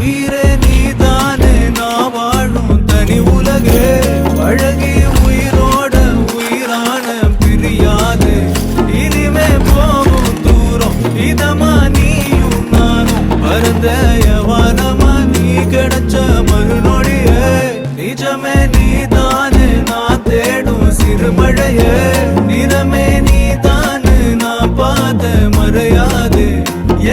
உயிரே நீதானே நான் வாழும் தனி உலகே பழகி உயிரோட உயிரான பிரியாது இனிமே போகும் தூரம் இதமா நீயும் நானும் பரந்த யவானமா நீ கிடைச்ச மறுநொடியே நிஜமே நீதானே நான் தேடும் சிறுமழையே நிறமே நீதானு நான் பார்த்த மறையாது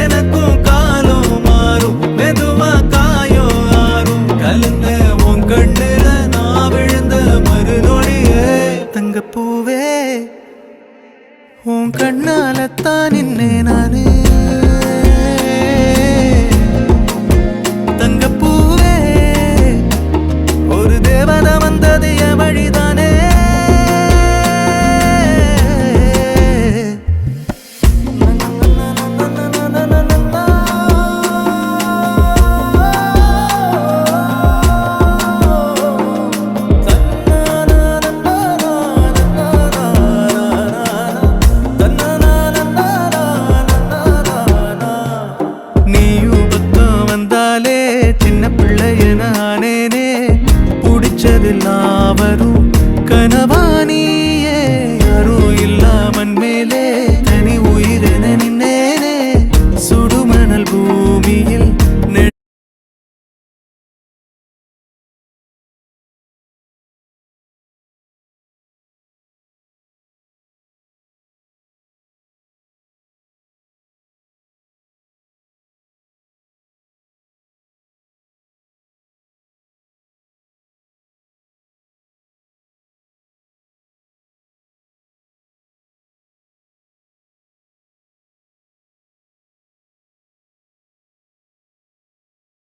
எனக்கும் காலம் மாறும் மெதுவா காயம் ஆறும் கலந்த உன் கண்ணுல நான் விழுந்த மறுநொடியே தங்கப்பூவே உன் கண்ணாலத்தான் நின்னே நானு தங்கப்பூவே ஒரு தேவதை வந்தது என் வழிதானே நீயும் பக்கம் வந்தாலே சின்ன பிள்ளைய நானேனே பிடிச்சதெல்லாம் வரும் கனவானியே யாரும் இல்லாமன் மேலே தனி உயிரென நின்னேனே சுடுமணல் பூமியில்